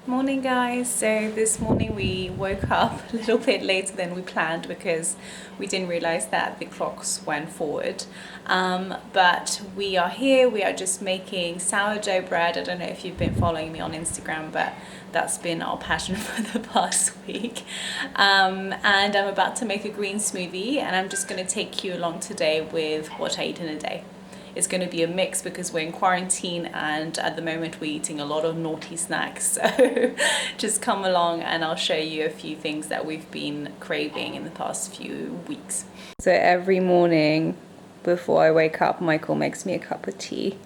Morning guys. So this morning we woke up a little bit later than we planned because we didn't realize that the clocks went forward, but we are here. We are just making sourdough bread. I don't know if you've been following me on Instagram, but that's been our passion for the past week, and I'm about to make a green smoothie, and I'm just going to take you along today with what I eat in a day. It's going to be a mix because we're in quarantine and at the moment we're eating a lot of naughty snacks. So just come along and I'll show you a few things that we've been craving in the past few weeks. So every morning before I wake up, Michael makes me a cup of tea.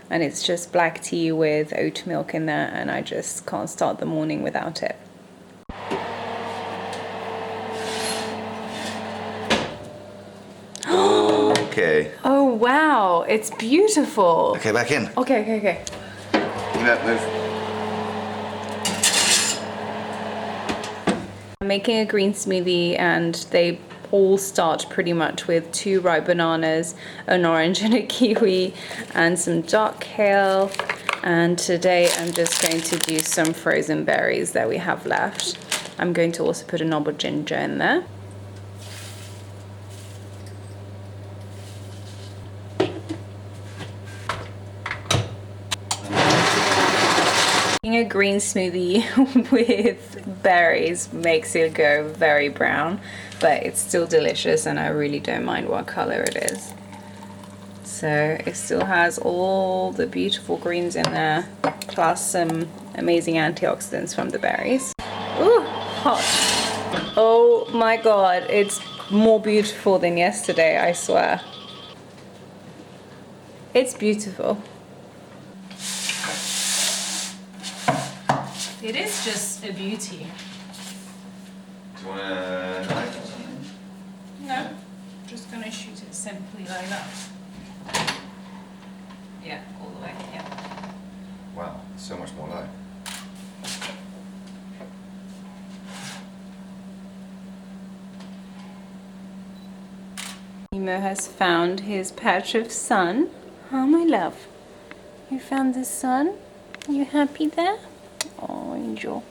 And it's just black tea with oat milk in there, and I just can't start the morning without it. Okay. Oh wow, it's beautiful. Okay, back in. Okay. You don't move. I'm making a green smoothie and they all start pretty much with 2 ripe bananas, an orange and a kiwi, and some dark kale. And today I'm just going to do some frozen berries that we have left. I'm going to also put a knob of ginger in there. A green smoothie with berries makes it go very brown, but it's still delicious and I really don't mind what color it is. So it still has all the beautiful greens in there, plus some amazing antioxidants from the berries. Ooh, hot. Oh my god, it's more beautiful than yesterday, I swear. It's beautiful. It is just a beauty. Do you want a knife or something? No, just gonna shoot it simply like that. Yeah, all the way, yeah. Wow, so much more light. Nemo has found his patch of sun. Oh, my love. You found the sun? You happy there? Oh, angel.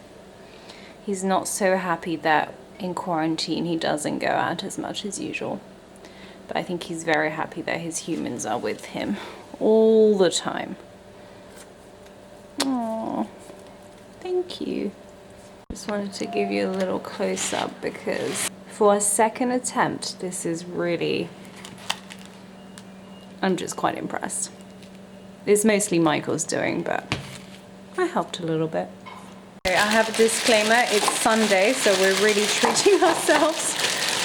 He's not so happy that in quarantine he doesn't go out as much as usual. But I think he's very happy that his humans are with him all the time. Oh, thank you. Just wanted to give you a little close-up because for a second attempt, this is really... I'm just quite impressed. It's mostly Michael's doing, but I helped a little bit. I have a disclaimer, it's Sunday, so we're really treating ourselves,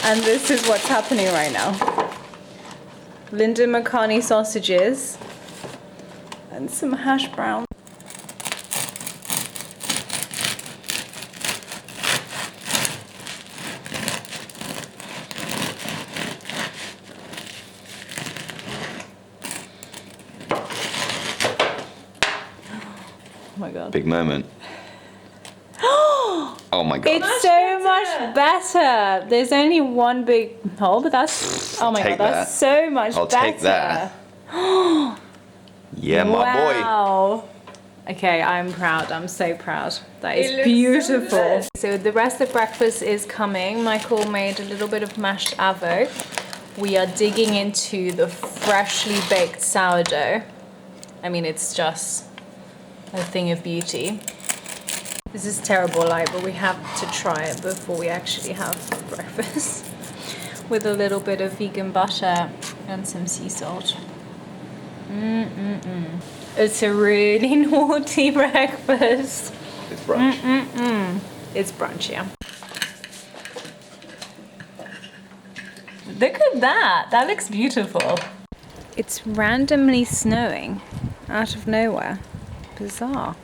and this is what's happening right now. Linda McCartney sausages, and some hash browns. Oh my god. Big moment. Oh my god. It's so much better. There's only one big hole, but that's... Oh my god, that's so much better. I'll take that. Yeah, my boy. Wow. Okay, I'm proud. I'm so proud. That is beautiful. So the rest of breakfast is coming. Michael made a little bit of mashed avo. We are digging into the freshly baked sourdough. I mean, it's just a thing of beauty. This is terrible light, but we have to try it before we actually have breakfast. With a little bit of vegan butter and some sea salt. It's a really naughty breakfast. It's brunch. It's brunch, yeah. Look at that. That looks beautiful. It's randomly snowing out of nowhere. Bizarre.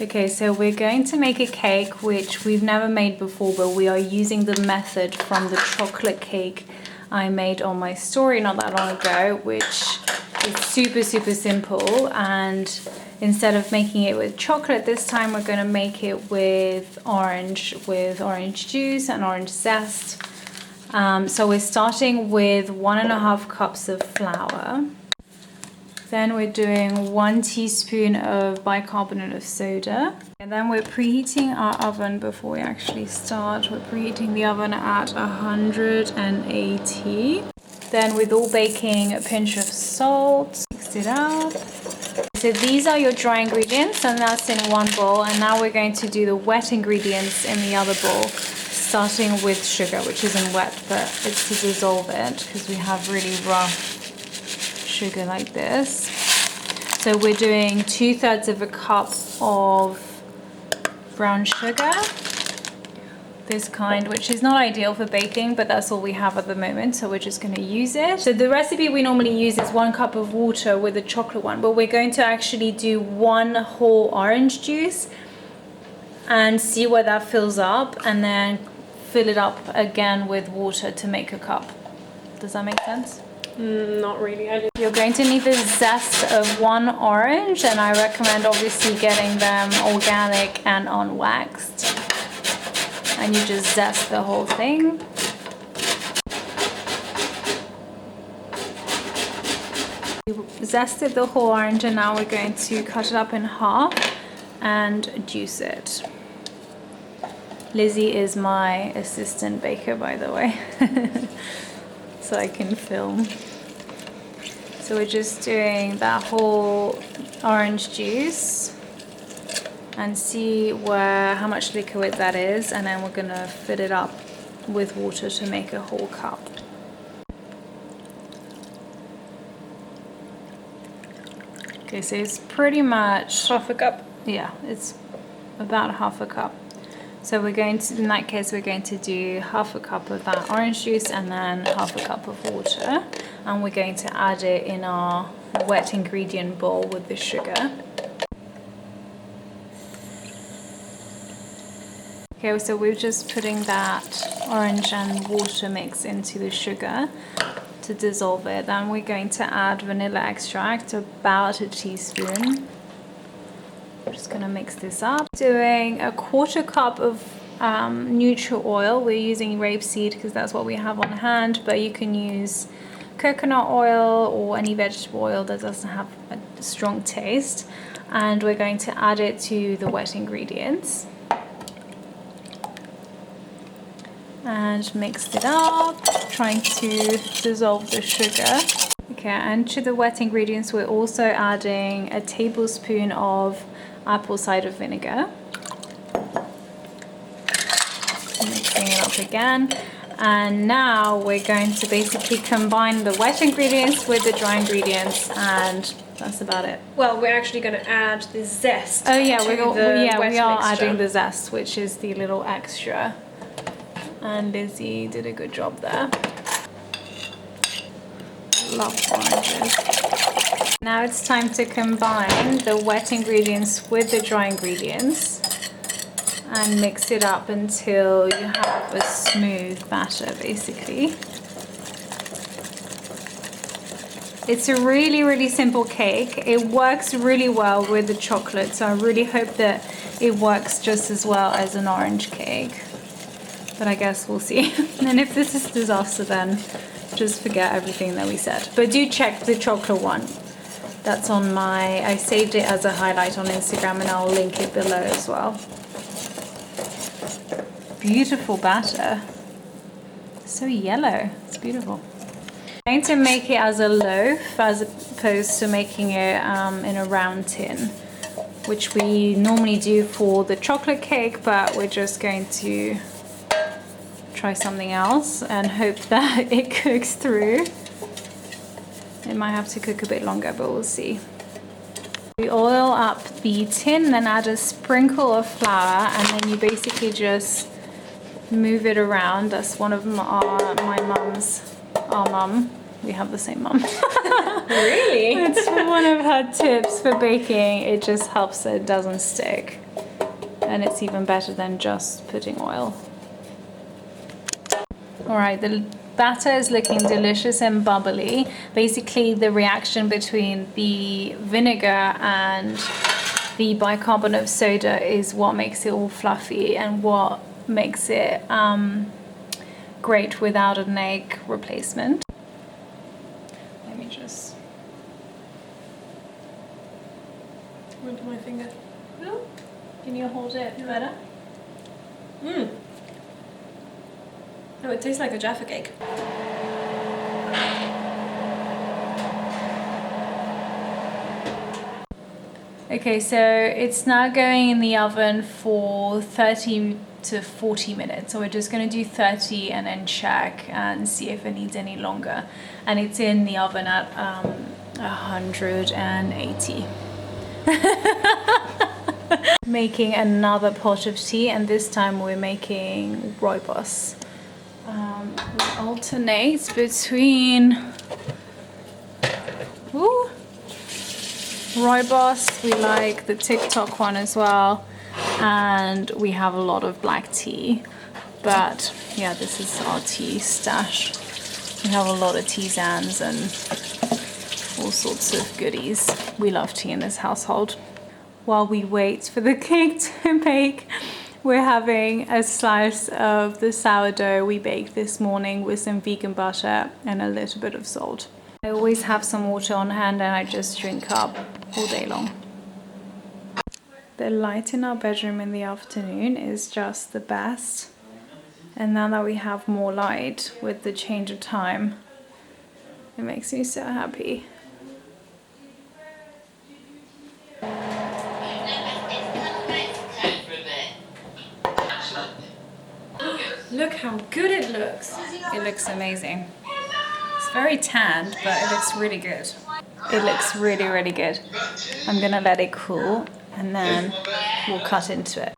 Okay, so we're going to make a cake which we've never made before, but we are using the method from the chocolate cake I made on my story not that long ago, which is super simple. And instead of making it with chocolate this time, we're going to make it with orange juice and orange zest. So we're starting with 1.5 cups of flour. Then we're doing 1 teaspoon of bicarbonate of soda. And then we're preheating our oven before we actually start. We're preheating the oven at 180. Then with all baking, a pinch of salt. Mix it up. So these are your dry ingredients, and that's in one bowl. And now we're going to do the wet ingredients in the other bowl, starting with sugar, which isn't wet, but it's to dissolve it because we have really rough sugar like this. So we're doing 2/3 of a cup of brown sugar, this kind, which is not ideal for baking, but that's all we have at the moment, so we're just going to use it. So the recipe we normally use is 1 cup of water with a chocolate one, but we're going to actually do 1 whole orange juice and see where that fills up, and then fill it up again with water to make a cup. Does that make sense? Not really. You're going to need the zest of 1 orange, and I recommend obviously getting them organic and unwaxed. And you just zest the whole thing. You zested the whole orange, and now we're going to cut it up in half and juice it. Lizzie is my assistant baker, by the way, so I can film. So we're just doing that whole orange juice and see how much liquid that is, and then we're gonna fill it up with water to make a whole cup. Okay, so it's pretty much half a cup. Yeah, it's about half a cup. So we're going to, in that case, we're going to do half a cup of that orange juice and then half a cup of water. And we're going to add it in our wet ingredient bowl with the sugar. Okay, so we're just putting that orange and water mix into the sugar to dissolve it. Then we're going to add vanilla extract, about a teaspoon. I'm just going to mix this up. Doing 1/4 cup of neutral oil. We're using rapeseed because that's what we have on hand, but you can use coconut oil or any vegetable oil that doesn't have a strong taste. And we're going to add it to the wet ingredients. And mix it up, trying to dissolve the sugar. Okay, and to the wet ingredients, we're also adding a tablespoon of apple cider vinegar. Mixing it up again. And now we're going to basically combine the wet ingredients with the dry ingredients, and that's about it. Well, we're actually going to add the zest. Oh yeah, we are mixture. adding the zest, which is the little extra. And Lizzie did a good job there. Love oranges. Now it's time to combine the wet ingredients with the dry ingredients and mix it up until you have a smooth batter, basically. It's a really simple cake. It works really well with the chocolate, so I really hope that it works just as well as an orange cake. But I guess we'll see. And if this is a disaster, then just forget everything that we said. But do check the chocolate one. That's on I saved it as a highlight on Instagram, and I'll link it below as well. Beautiful batter. So yellow. It's beautiful. I'm going to make it as a loaf as opposed to making it in a round tin, which we normally do for the chocolate cake, but we're just going to try something else and hope that it cooks through. It might have to cook a bit longer, but we'll see. We oil up the tin, then add a sprinkle of flour, and then you basically just move it around. That's one of our mum. We have the same mum. Really? It's one of her tips for baking. It just helps so it doesn't stick. And it's even better than just putting oil. All right, the batter is looking delicious and bubbly. Basically, the reaction between the vinegar and the bicarbonate of soda is what makes it all fluffy and what makes it great without an egg replacement. Let me just... Went to my finger. Can you hold it better? No, it tastes like a Jaffa cake. Okay, so it's now going in the oven for 30 to 40 minutes. So we're just going to do 30 and then check and see if it needs any longer. And it's in the oven at 180. Making another pot of tea, and this time we're making rooibos. We alternate between rooibos, we like the TikTok one as well, and we have a lot of black tea. But yeah, this is our tea stash. We have a lot of tisanes and all sorts of goodies. We love tea in this household. While we wait for the cake to bake, we're having a slice of the sourdough we baked this morning with some vegan butter and a little bit of salt. I always have some water on hand and I just drink up all day long. The light in our bedroom in the afternoon is just the best. And now that we have more light with the change of time, it makes me so happy. Look how good it looks. It looks amazing. It's very tanned, but it looks really good. It looks really, really good. I'm gonna let it cool and then we'll cut into it.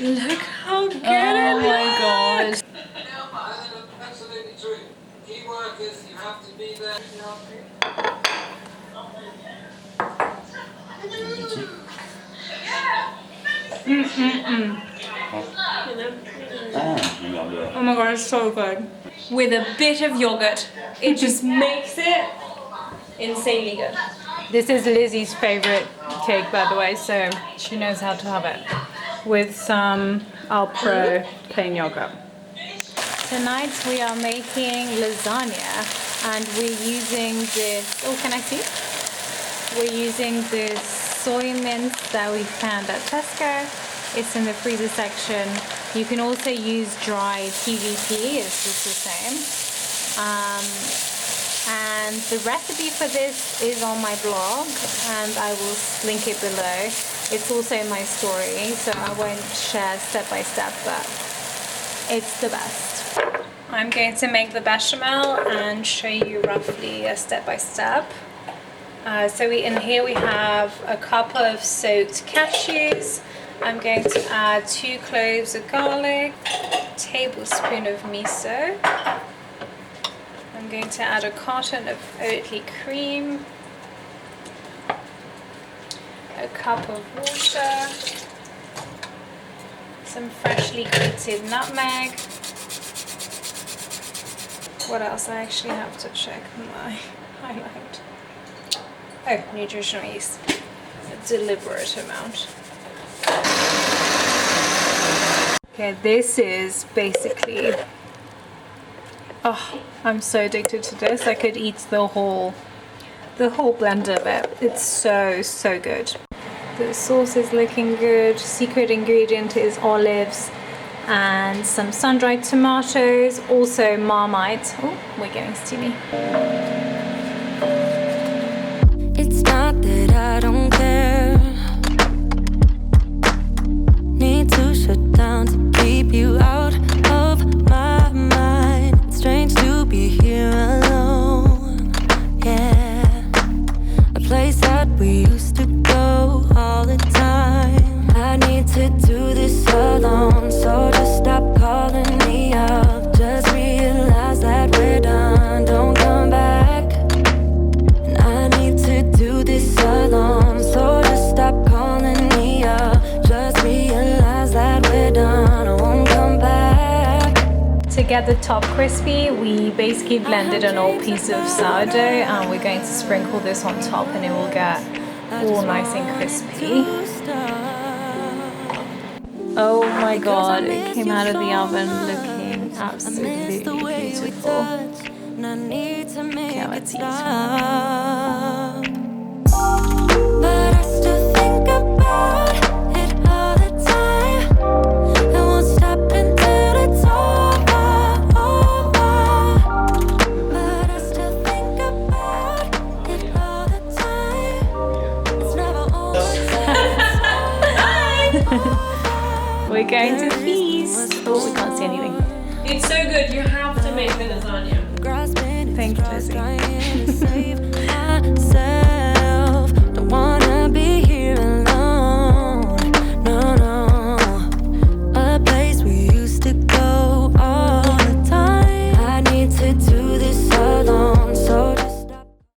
Look how good Oh my god. Absolutely true. Key workers, you have to be there. Oh my god, it's so good. With a bit of yogurt, it just makes it insanely good. This is Lizzie's favorite cake, by the way, so she knows how to have it. With some Alpro plain yogurt. Tonight we are making lasagna and we're using this, oh can I see? We're using this soy mince that we found at Tesco. It's in the freezer section. You can also use dry tbsp, it's just the same. And the recipe for this is on my blog and I will link it below. It's also in my story, so I won't share step by step, but it's the best. I'm going to make the bechamel and show you roughly a step by step. So in here we have a cup of soaked cashews. I'm going to add 2 cloves of garlic, a tablespoon of miso. I'm going to add a carton of Oatly cream, a cup of water, some freshly grated nutmeg. What else? I actually have to check my highlight. Oh, nutritional yeast, a deliberate amount. Okay, this is basically, oh, I'm so addicted to this. I could eat the whole blender of it. It's so good. The sauce is looking good. Secret ingredient is olives and some sun-dried tomatoes, also Marmite. Oh, we're getting steamy. It's not that I don't care. Need to shut down to keep you out of my mind. It's strange to be here alone. Yeah, a place that we used to go all the time. I need to do this alone, so just stop calling me up. Just the top crispy, we basically blended an old piece of sourdough and we're going to sprinkle this on top and it will get all nice and crispy. Oh my god, it came out of the oven looking absolutely beautiful. Okay, let's eat. But I still think about it all the time. I won't stop until it's over. But I still think about it all the time. It's never over. We're going to feast. Oh, we can't see anything. It's so good. You have to make the lasagna. Thanks, Lizzie.